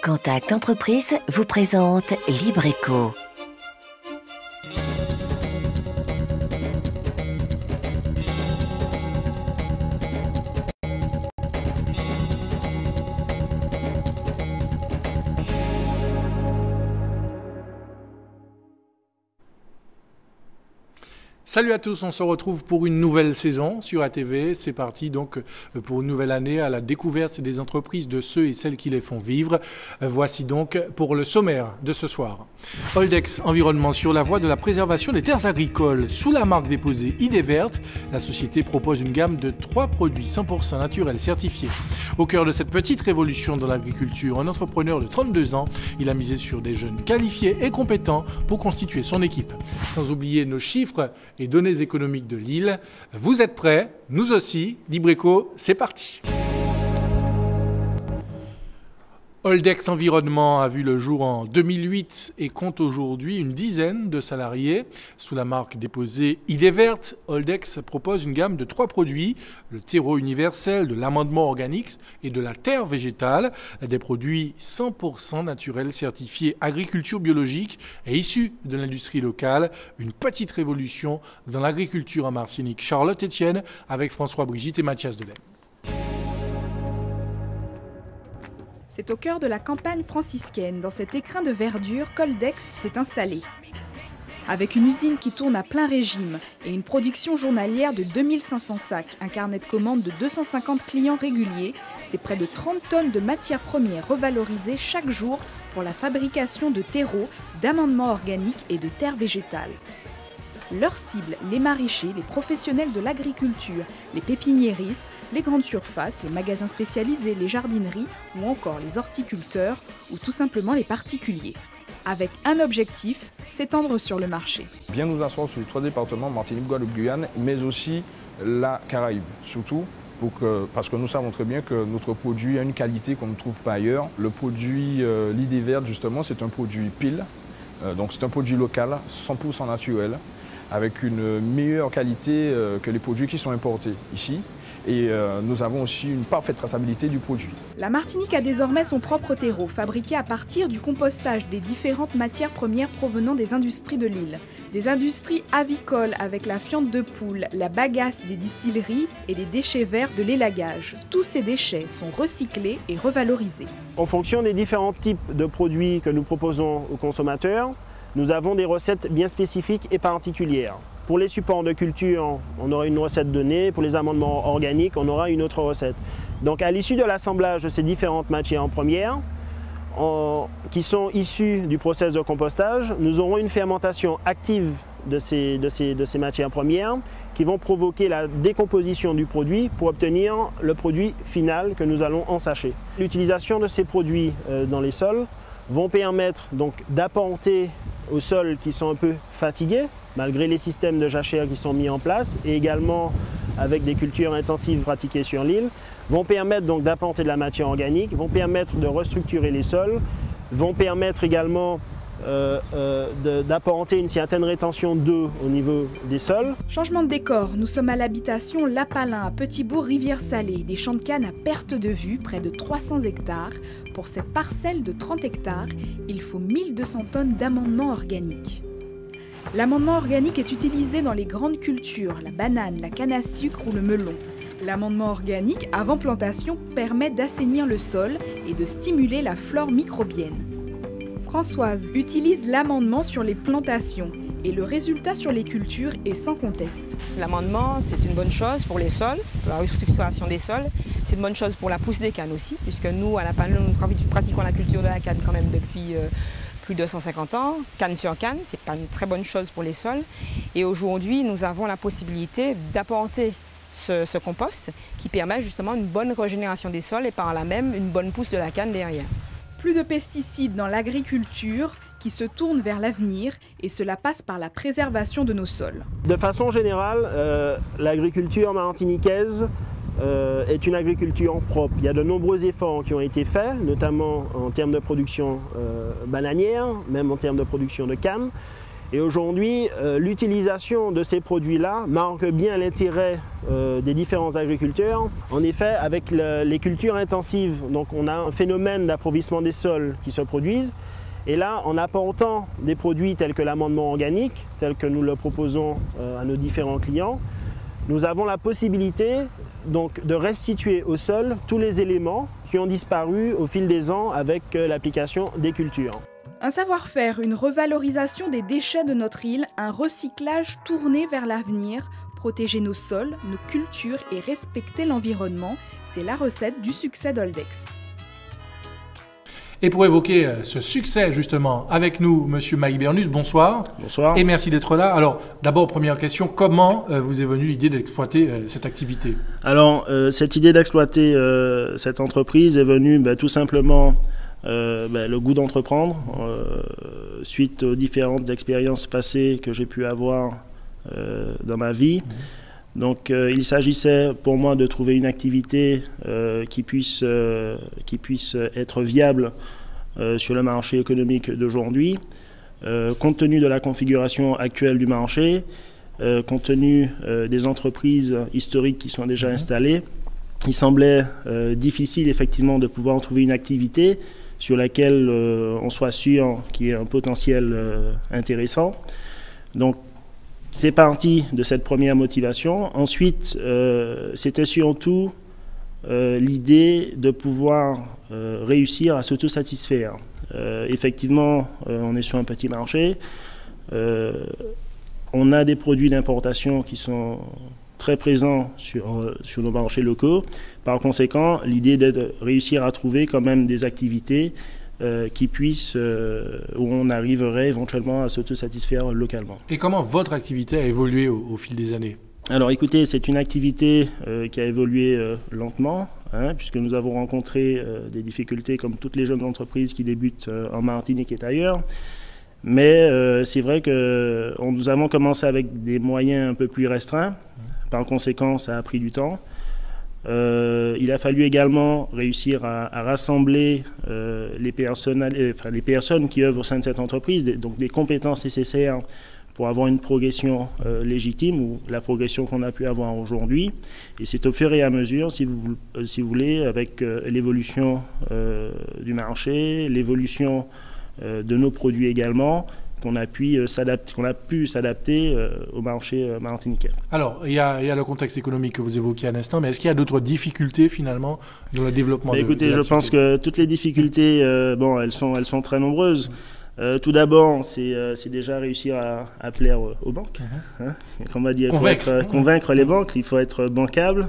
Contact Entreprise vous présente Libreco. Salut à tous, on se retrouve pour une nouvelle saison sur ATV. C'est parti donc pour une nouvelle année à la découverte des entreprises, de ceux et celles qui les font vivre. Voici donc pour le sommaire de ce soir. Holdex Environnement sur la voie de la préservation des terres agricoles. Sous la marque déposée Idée Verte, la société propose une gamme de 3 produits 100% naturels certifiés. Au cœur de cette petite révolution dans l'agriculture, un entrepreneur de 32 ans, il a misé sur des jeunes qualifiés et compétents pour constituer son équipe. Sans oublier nos chiffres et données économiques de Lille. Vous êtes prêts? Nous aussi. Libreco, c'est parti. Holdex Environnement a vu le jour en 2008 et compte aujourd'hui une dizaine de salariés. Sous la marque déposée Idée Verte, Holdex propose une gamme de 3 produits, le terreau universel, de l'amendement organique et de la terre végétale, des produits 100% naturels certifiés agriculture biologique et issus de l'industrie locale. Une petite révolution dans l'agriculture en Martinique. Charlotte Etienne avec François Brigitte et Mathias Delay. C'est au cœur de la campagne franciscaine, dans cet écrin de verdure, qu'Holdex s'est installé. Avec une usine qui tourne à plein régime et une production journalière de 2500 sacs, un carnet de commandes de 250 clients réguliers, c'est près de 30 tonnes de matières premières revalorisées chaque jour pour la fabrication de terreaux, d'amendements organiques et de terres végétales. Leur cible, les maraîchers, les professionnels de l'agriculture, les pépiniéristes, les grandes surfaces, les magasins spécialisés, les jardineries ou encore les horticulteurs ou tout simplement les particuliers. Avec un objectif, s'étendre sur le marché. Bien nous asseoir sur les 3 départements, Martinique, Guadeloupe, Guyane, mais aussi la Caraïbe, surtout parce que nous savons très bien que notre produit a une qualité qu'on ne trouve pas ailleurs. Le produit l'Idée Verte, justement, c'est un produit pile, donc c'est un produit local, 100% naturel, avec une meilleure qualité que les produits qui sont importés ici. Et nous avons aussi une parfaite traçabilité du produit. La Martinique a désormais son propre terreau, fabriqué à partir du compostage des différentes matières premières provenant des industries de l'île. Des industries avicoles avec la fiente de poule, la bagasse des distilleries et les déchets verts de l'élagage. Tous ces déchets sont recyclés et revalorisés. En fonction des différents types de produits que nous proposons aux consommateurs, nous avons des recettes bien spécifiques et particulières. Pour les supports de culture, on aura une recette donnée. Pour les amendements organiques, on aura une autre recette. Donc à l'issue de l'assemblage de ces différentes matières premières, qui sont issues du process de compostage, nous aurons une fermentation active de ces matières premières qui vont provoquer la décomposition du produit pour obtenir le produit final que nous allons ensacher. L'utilisation de ces produits dans les sols vont permettre donc d'apporter aux sols qui sont un peu fatigués, malgré les systèmes de jachère qui sont mis en place, et également avec des cultures intensives pratiquées sur l'île, vont permettre donc d'apporter de la matière organique, vont permettre de restructurer les sols, vont permettre également d'apporter une certaine rétention d'eau au niveau des sols. Changement de décor, nous sommes à l'habitation Lapalin, à Petit-Bourg, Rivière-Salée. Des champs de canne à perte de vue, près de 300 hectares. Pour cette parcelle de 30 hectares, il faut 1200 tonnes d'amendements organiques. L'amendement organique est utilisé dans les grandes cultures, la banane, la canne à sucre ou le melon. L'amendement organique, avant plantation, permet d'assainir le sol et de stimuler la flore microbienne. Françoise utilise l'amendement sur les plantations et le résultat sur les cultures est sans conteste. L'amendement, c'est une bonne chose pour les sols, pour la restructuration des sols. C'est une bonne chose pour la pousse des cannes aussi, puisque nous, à Lapalin, nous pratiquons la culture de la canne quand même depuis plus de 150 ans. Canne sur canne, c'est pas une très bonne chose pour les sols. Et aujourd'hui, nous avons la possibilité d'apporter ce compost qui permet justement une bonne régénération des sols et par là même une bonne pousse de la canne derrière. Plus de pesticides dans l'agriculture qui se tourne vers l'avenir et cela passe par la préservation de nos sols. De façon générale, l'agriculture martiniquaise est une agriculture propre. Il y a de nombreux efforts qui ont été faits, notamment en termes de production bananière, même en termes de production de canne. Et aujourd'hui, l'utilisation de ces produits-là marque bien l'intérêt des différents agriculteurs. En effet, avec les cultures intensives, donc on a un phénomène d'appauvrissement des sols qui se produisent. Et là, en apportant des produits tels que l'amendement organique, tel que nous le proposons à nos différents clients, nous avons la possibilité donc, de restituer au sol tous les éléments qui ont disparu au fil des ans avec l'application des cultures. Un savoir-faire, une revalorisation des déchets de notre île, un recyclage tourné vers l'avenir, protéger nos sols, nos cultures et respecter l'environnement, c'est la recette du succès d'Oldex. Et pour évoquer ce succès, justement, avec nous, Monsieur Mike Bernus, bonsoir. Bonsoir. Et merci d'être là. Alors, d'abord, première question, comment vous est venue l'idée d'exploiter cette activité? Alors, cette idée d'exploiter cette entreprise est venue tout simplement le goût d'entreprendre, suite aux différentes expériences passées que j'ai pu avoir dans ma vie. Donc il s'agissait pour moi de trouver une activité qui puisse être viable sur le marché économique d'aujourd'hui, compte tenu de la configuration actuelle du marché, compte tenu des entreprises historiques qui sont déjà installées. Il semblait difficile effectivement de pouvoir trouver une activité sur laquelle on soit sûr qu'il y ait un potentiel intéressant. Donc c'est parti de cette première motivation. Ensuite, c'était surtout l'idée de pouvoir réussir à s'autosatisfaire. Effectivement, on est sur un petit marché. On a des produits d'importation qui sont très présents sur nos marchés locaux. Par conséquent, l'idée est de réussir à trouver quand même des activités qui puissent, où on arriverait éventuellement à s'autosatisfaire localement. Et comment votre activité a évolué au fil des années? Alors écoutez, c'est une activité qui a évolué lentement, puisque nous avons rencontré des difficultés comme toutes les jeunes entreprises qui débutent en Martinique et ailleurs. Mais c'est vrai que nous avons commencé avec des moyens un peu plus restreints. Par conséquent, ça a pris du temps. Il a fallu également réussir à rassembler les personnes qui œuvrent au sein de cette entreprise, donc des compétences nécessaires pour avoir une progression légitime, ou la progression qu'on a pu avoir aujourd'hui. Et c'est au fur et à mesure, si vous voulez, avec l'évolution du marché, l'évolution de nos produits également, qu'on a pu s'adapter au marché martiniquais. Alors, il y a le contexte économique que vous évoquiez à l'instant, mais est-ce qu'il y a d'autres difficultés finalement dans le développement Écoutez, je pense que toutes les difficultés, elles sont très nombreuses. Tout d'abord, c'est déjà réussir à plaire aux banques. On va dire, il faut convaincre les banques, il faut être bancable.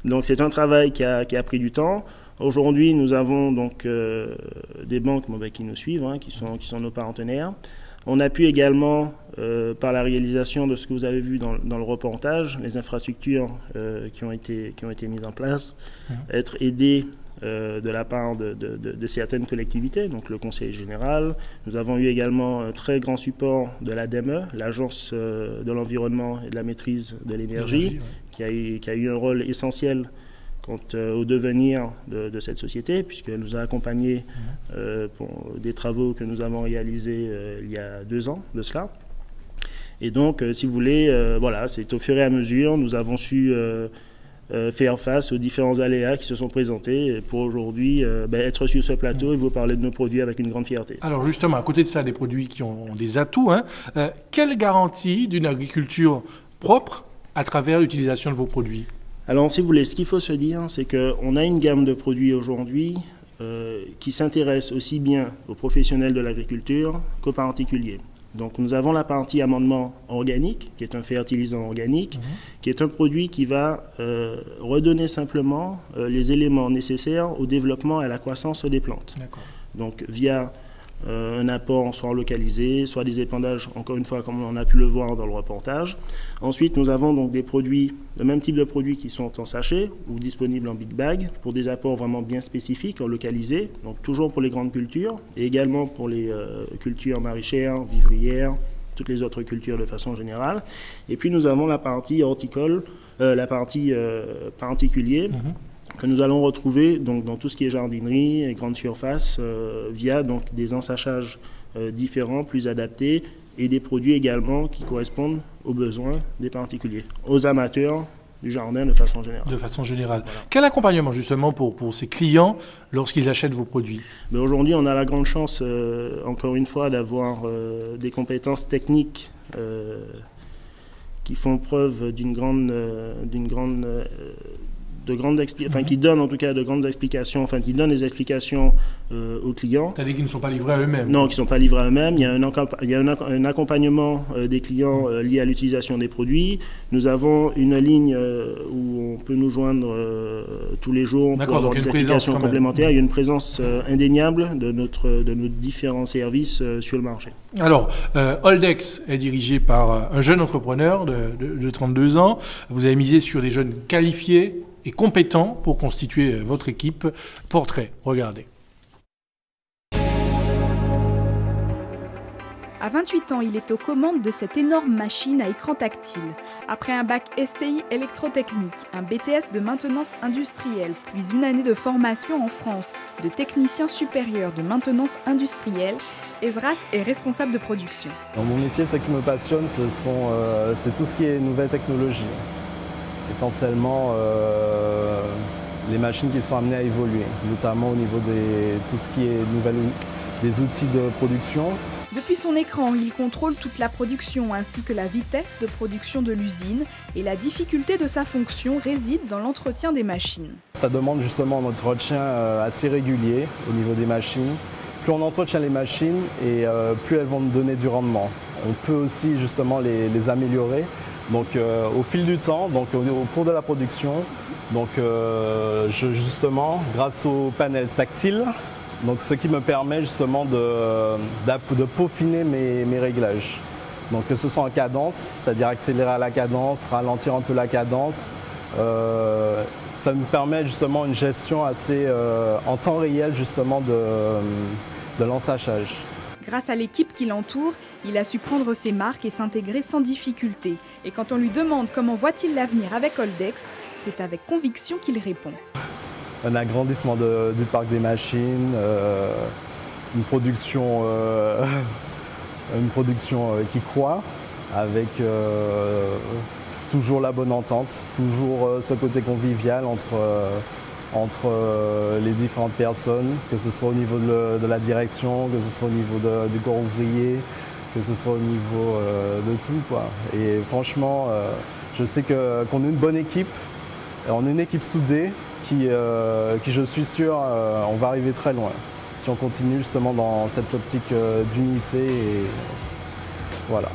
Donc c'est un travail qui a pris du temps. Aujourd'hui, nous avons donc des banques qui nous suivent, qui sont nos partenaires. On a pu également, par la réalisation de ce que vous avez vu dans le reportage, les infrastructures qui ont été mises en place, être aidés de la part de certaines collectivités, donc le Conseil général. Nous avons eu également un très grand support de l'ADEME, l'Agence de l'environnement et de la maîtrise de l'énergie, qui a eu un rôle essentiel quant au devenir de cette société, puisqu'elle nous a accompagnés pour des travaux que nous avons réalisés il y a 2 ans de cela. Et donc, si vous voulez, voilà, c'est au fur et à mesure, nous avons su faire face aux différents aléas qui se sont présentés pour aujourd'hui être sur ce plateau et vous parler de nos produits avec une grande fierté. Alors justement, à côté de ça, des produits qui ont des atouts, quelle garantie d'une agriculture propre à travers l'utilisation de vos produits? Alors si vous voulez, ce qu'il faut se dire, c'est qu'on a une gamme de produits aujourd'hui qui s'intéresse aussi bien aux professionnels de l'agriculture qu'aux particuliers. Donc nous avons la partie amendement organique, qui est un fertilisant organique, qui est un produit qui va redonner simplement les éléments nécessaires au développement et à la croissance des plantes. Donc via un apport soit localisé, soit des épandages, encore une fois, comme on a pu le voir dans le reportage. Ensuite, nous avons donc des produits, le même type de produits qui sont en sachet ou disponibles en big bag pour des apports vraiment bien spécifiques, localisés, donc toujours pour les grandes cultures et également pour les cultures maraîchères, vivrières, toutes les autres cultures de façon générale. Et puis nous avons la partie horticole, la partie particulier, que nous allons retrouver donc, dans tout ce qui est jardinerie et grande surface via donc, des ensachages différents, plus adaptés, et des produits également qui correspondent aux besoins des particuliers, aux amateurs du jardin de façon générale. De façon générale. Voilà. Quel accompagnement justement pour ces clients lorsqu'ils achètent vos produits? Mais aujourd'hui, on a la grande chance, encore une fois, d'avoir des compétences techniques qui font preuve qui donnent en tout cas de grandes explications, qui donnent des explications aux clients. C'est-à-dire qu'ils ne sont pas livrés à eux-mêmes? Non, qui ne sont pas livrés à eux-mêmes. Il y a un accompagnement des clients lié à l'utilisation des produits. Nous avons une ligne où on peut nous joindre tous les jours pour avoir des explications complémentaires. Il y a une présence indéniable de nos différents services sur le marché. Alors, Holdex est dirigé par un jeune entrepreneur de 32 ans. Vous avez misé sur des jeunes qualifiés et compétents pour constituer votre équipe. Portrait, regardez. À 28 ans, il est aux commandes de cette énorme machine à écran tactile. Après un bac STI électrotechnique, un BTS de maintenance industrielle, puis une année de formation en France de technicien supérieur de maintenance industrielle, Esdras est responsable de production. Dans mon métier, ce qui me passionne, c'est tout ce qui est nouvelles technologies. Essentiellement, les machines qui sont amenées à évoluer, notamment au niveau de tout ce qui est des outils de production. Depuis son écran, il contrôle toute la production ainsi que la vitesse de production de l'usine et la difficulté de sa fonction réside dans l'entretien des machines. Ça demande justement un entretien assez régulier au niveau des machines. Plus on entretient les machines et plus elles vont nous donner du rendement. On peut aussi justement les améliorer. Donc au fil du temps, donc au cours de la production, donc justement grâce au panel tactile, donc ce qui me permet justement de peaufiner mes réglages. Donc que ce soit en cadence, c'est-à-dire accélérer à la cadence, ralentir un peu la cadence, ça me permet justement une gestion assez en temps réel justement de l'ensachage. Grâce à l'équipe qui l'entoure, il a su prendre ses marques et s'intégrer sans difficulté. Et quand on lui demande comment voit-il l'avenir avec Holdex, c'est avec conviction qu'il répond. Un agrandissement du parc des machines, une production qui croît, avec toujours la bonne entente, toujours ce côté convivial entre les différentes personnes, que ce soit au niveau de la direction, que ce soit au niveau du corps ouvrier, que ce soit au niveau de tout, quoi. Et franchement, je sais qu'on est une bonne équipe, on est une équipe soudée qui je suis sûr, on va arriver très loin si on continue justement dans cette optique d'unité et voilà.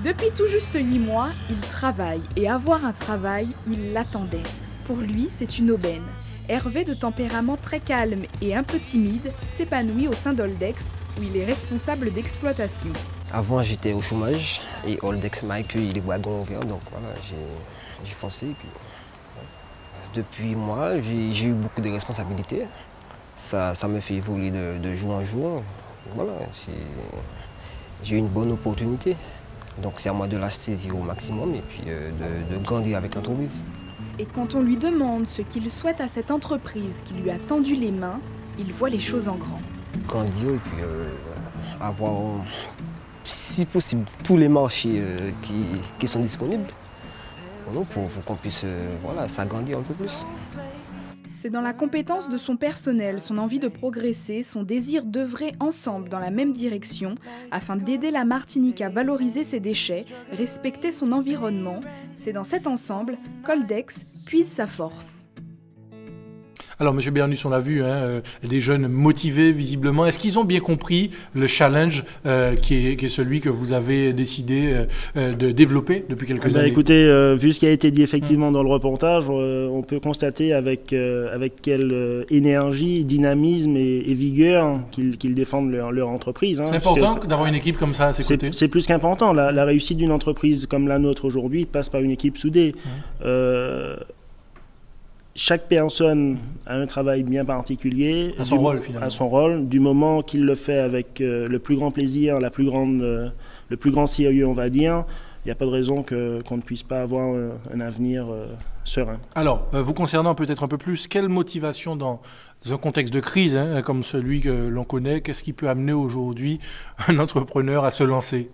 Depuis tout juste 8 mois, il travaille et avoir un travail, il l'attendait. Pour lui, c'est une aubaine. Hervé, de tempérament très calme et un peu timide, s'épanouit au sein d'Holdex, où il est responsable d'exploitation. Avant, j'étais au chômage et Holdex m'a accueilli les wagons ouverts, donc voilà, j'ai foncé. Et puis, depuis moi, j'ai eu beaucoup de responsabilités. Ça me fait évoluer de jour en jour. Voilà, j'ai eu une bonne opportunité. Donc c'est à moi de la saisir au maximum et puis de grandir avec l'entreprise. Et quand on lui demande ce qu'il souhaite à cette entreprise qui lui a tendu les mains, il voit les choses en grand. Grandir et puis avoir, si possible, tous les marchés qui sont disponibles pour qu'on puisse s'agrandir un peu plus. C'est dans la compétence de son personnel, son envie de progresser, son désir d'œuvrer ensemble dans la même direction afin d'aider la Martinique à valoriser ses déchets, respecter son environnement. C'est dans cet ensemble qu'Holdex puise sa force. Alors, M. Bernus, on l'a vu, des jeunes motivés visiblement. Est-ce qu'ils ont bien compris le challenge qui est celui que vous avez décidé de développer depuis quelques années? Écoutez, vu ce qui a été dit effectivement dans le reportage, on peut constater avec quelle énergie, dynamisme et vigueur qu'ils défendent leur entreprise. C'est important d'avoir une équipe comme ça à ses côtés? C'est plus qu'important. La réussite d'une entreprise comme la nôtre aujourd'hui passe par une équipe soudée. Chaque personne a un travail bien particulier. À son rôle, finalement. À son rôle, du moment qu'il le fait avec le plus grand plaisir, le plus grand sérieux, on va dire, n'y a pas de raison qu'on ne puisse pas avoir un avenir serein. Alors, vous concernant peut-être un peu plus, quelle motivation dans un contexte de crise comme celui que l'on connaît, qu'est-ce qui peut amener aujourd'hui un entrepreneur à se lancer ?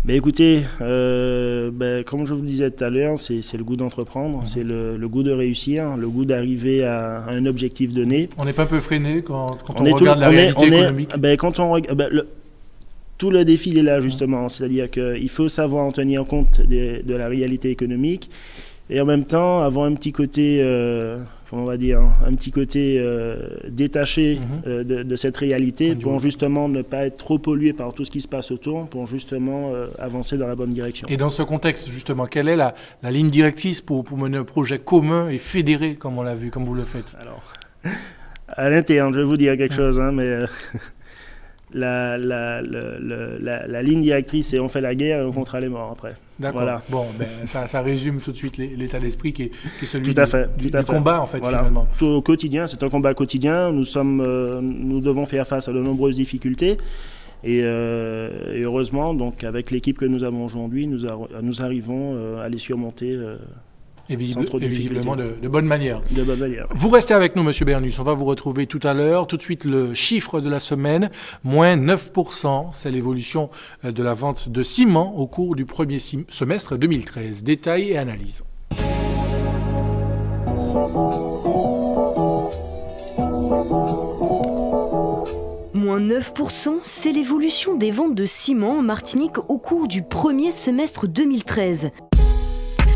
Écoutez, comme je vous le disais tout à l'heure, c'est le goût d'entreprendre, c'est le goût de réussir, le goût d'arriver à un objectif donné. On n'est pas un peu freiné quand on regarde la réalité économique ? Quand on regarde, tout le défi il est là justement, c'est-à-dire qu'il faut savoir en tenir compte de la réalité économique et en même temps avoir un petit côté, détaché de cette réalité pour justement ne pas être trop pollué par tout ce qui se passe autour, pour justement avancer dans la bonne direction. Et dans ce contexte justement, quelle est la ligne directrice pour mener un projet commun et fédéré comme on l'a vu, comme vous le faites ? Alors, à l'interne, je vais vous dire quelque chose, mais... La ligne directrice, c'est on fait la guerre et on comptera les morts après. D'accord. Voilà. Bon, ça résume tout de suite l'état d'esprit qui est celui du combat en fait finalement. Tout au quotidien, c'est un combat quotidien. Nous devons faire face à de nombreuses difficultés et heureusement, donc avec l'équipe que nous avons aujourd'hui, nous arrivons à les surmonter. Et visiblement de bonne manière. De bonne manière. Vous restez avec nous, Monsieur Bernus. On va vous retrouver tout à l'heure. Tout de suite, le chiffre de la semaine, moins 9%. C'est l'évolution de la vente de ciment au cours du premier semestre 2013. Détails et analyse. Moins 9%, c'est l'évolution des ventes de ciment en Martinique au cours du premier semestre 2013.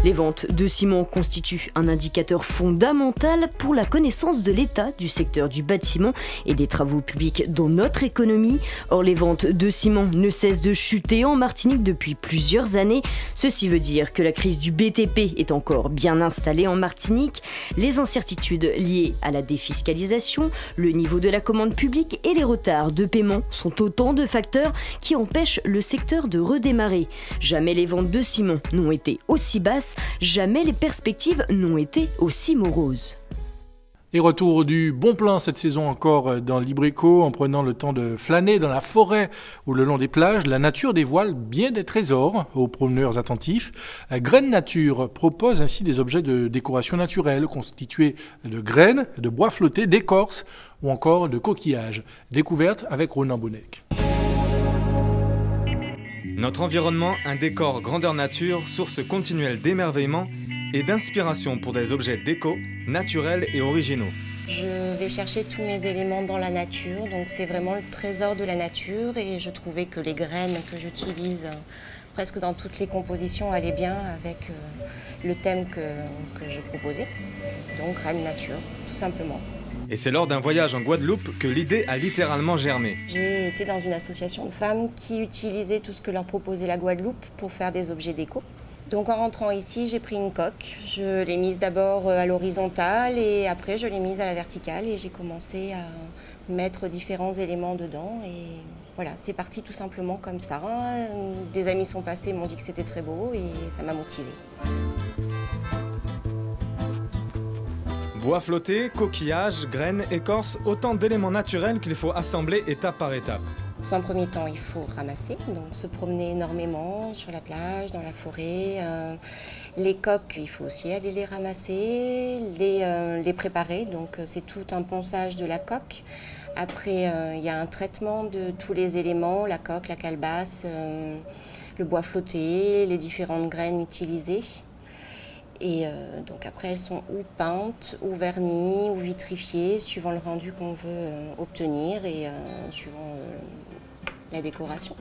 Les ventes de ciment constituent un indicateur fondamental pour la connaissance de l'état du secteur du bâtiment et des travaux publics dans notre économie. Or, les ventes de ciment ne cessent de chuter en Martinique depuis plusieurs années. Ceci veut dire que la crise du BTP est encore bien installée en Martinique. Les incertitudes liées à la défiscalisation, le niveau de la commande publique et les retards de paiement sont autant de facteurs qui empêchent le secteur de redémarrer. Jamais les ventes de ciment n'ont été aussi basses. Jamais les perspectives n'ont été aussi moroses. Et retour du bon plan cette saison encore dans Libreco, en prenant le temps de flâner dans la forêt ou le long des plages. La nature dévoile bien des trésors aux promeneurs attentifs. Graines Nature propose ainsi des objets de décoration naturelle constitués de graines, de bois flottés, d'écorces ou encore de coquillages. Découverte avec Ronan Bonnec. Notre environnement, un décor grandeur nature, source continuelle d'émerveillement et d'inspiration pour des objets déco, naturels et originaux. Je vais chercher tous mes éléments dans la nature, donc c'est vraiment le trésor de la nature et je trouvais que les graines que j'utilise presque dans toutes les compositions allaient bien avec le thème que je proposais. Donc graines nature, tout simplement. Et c'est lors d'un voyage en Guadeloupe que l'idée a littéralement germé. J'ai été dans une association de femmes qui utilisaient tout ce que leur proposait la Guadeloupe pour faire des objets déco. Donc en rentrant ici, j'ai pris une coque. Je l'ai mise d'abord à l'horizontale et après je l'ai mise à la verticale et j'ai commencé à mettre différents éléments dedans. Et voilà, c'est parti tout simplement comme ça. Des amis sont passés, m'ont dit que c'était très beau et ça m'a motivée. Bois flotté, coquillages, graines, écorces, autant d'éléments naturels qu'il faut assembler étape par étape. Dans un premier temps, il faut ramasser, donc se promener énormément sur la plage, dans la forêt. Les coques, il faut aussi aller les ramasser, les préparer, donc c'est tout un ponçage de la coque. Après, il y a un traitement de tous les éléments, la coque, la calebasse, le bois flotté, les différentes graines utilisées. Et donc après, elles sont ou peintes, ou vernies, ou vitrifiées, suivant le rendu qu'on veut obtenir et suivant la décoration.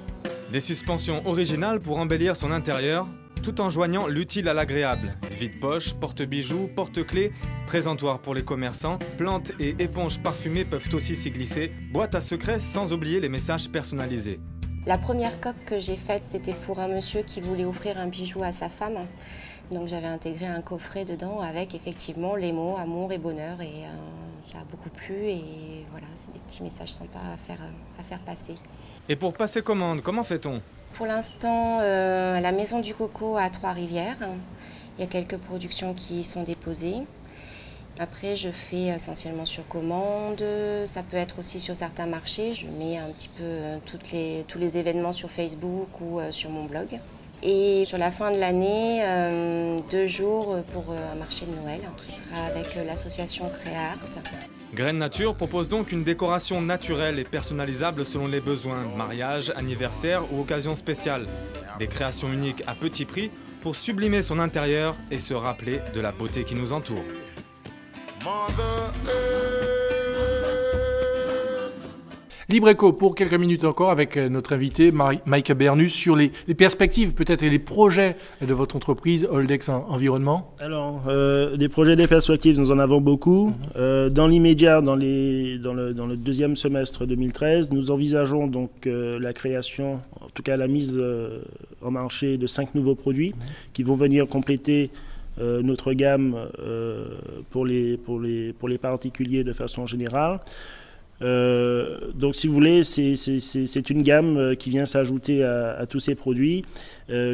Des suspensions originales pour embellir son intérieur, tout en joignant l'utile à l'agréable. Vide-poche, porte-bijoux, porte-clés, présentoir pour les commerçants, plantes et éponges parfumées peuvent aussi s'y glisser, boîte à secrets sans oublier les messages personnalisés. La première coque que j'ai faite, c'était pour un monsieur qui voulait offrir un bijou à sa femme. Donc j'avais intégré un coffret dedans avec effectivement les mots amour et bonheur et ça a beaucoup plu et voilà, c'est des petits messages sympas à faire passer. Et pour passer commande, comment fait-on? Pour l'instant, la Maison du Coco à Trois-Rivières, il y a quelques productions qui sont déposées. Après, je fais essentiellement sur commande, ça peut être aussi sur certains marchés. Je mets un petit peu tous les événements sur Facebook ou sur mon blog. Et sur la fin de l'année, 2 jours pour un marché de Noël qui sera avec l'association Créart. Graines Nature propose donc une décoration naturelle et personnalisable selon les besoins, mariage, anniversaire ou occasion spéciale. Des créations uniques à petit prix pour sublimer son intérieur et se rappeler de la beauté qui nous entoure. Libre Écho pour quelques minutes encore avec notre invité Maïka Bernus sur les perspectives peut-être et les projets de votre entreprise Holdex Environnement. Alors, des projets, des perspectives, nous en avons beaucoup. Dans l'immédiat, dans le deuxième semestre 2013, nous envisageons donc la création, en tout cas la mise en marché de 5 nouveaux produits qui vont venir compléter notre gamme pour les particuliers de façon générale. Donc si vous voulez, c'est une gamme qui vient s'ajouter à tous ces produits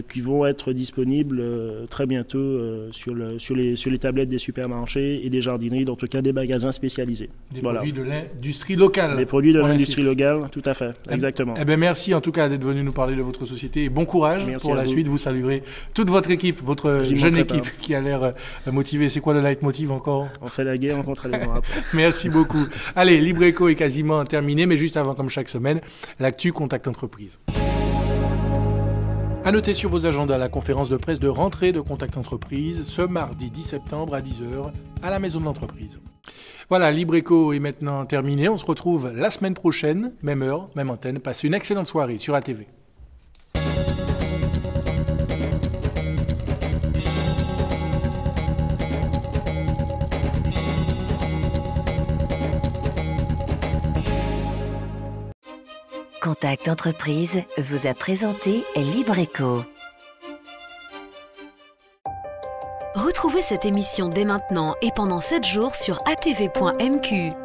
qui vont être disponibles très bientôt sur les tablettes des supermarchés et des jardineries, en tout cas des magasins spécialisés. Des produits de l'industrie locale. Des produits de l'industrie locale, tout à fait, exactement. Eh bien, merci en tout cas d'être venu nous parler de votre société et bon courage pour la suite. Vous saluerez toute votre équipe, votre jeune équipe qui a l'air motivée. C'est quoi le leitmotiv encore? On fait la guerre, on contre les grands après. Merci beaucoup. Allez, Libre Écho est quasiment terminé, mais juste avant, comme chaque semaine, l'actu Contact Entreprise. À noter sur vos agendas la conférence de presse de rentrée de Contact Entreprise ce mardi 10 septembre à 10h à la Maison de l'Entreprise. Voilà, Libre Écho est maintenant terminé. On se retrouve la semaine prochaine, même heure, même antenne. Passez une excellente soirée sur ATV. Contact Entreprise vous a présenté Libre Écho. Retrouvez cette émission dès maintenant et pendant 7 jours sur atv.mq.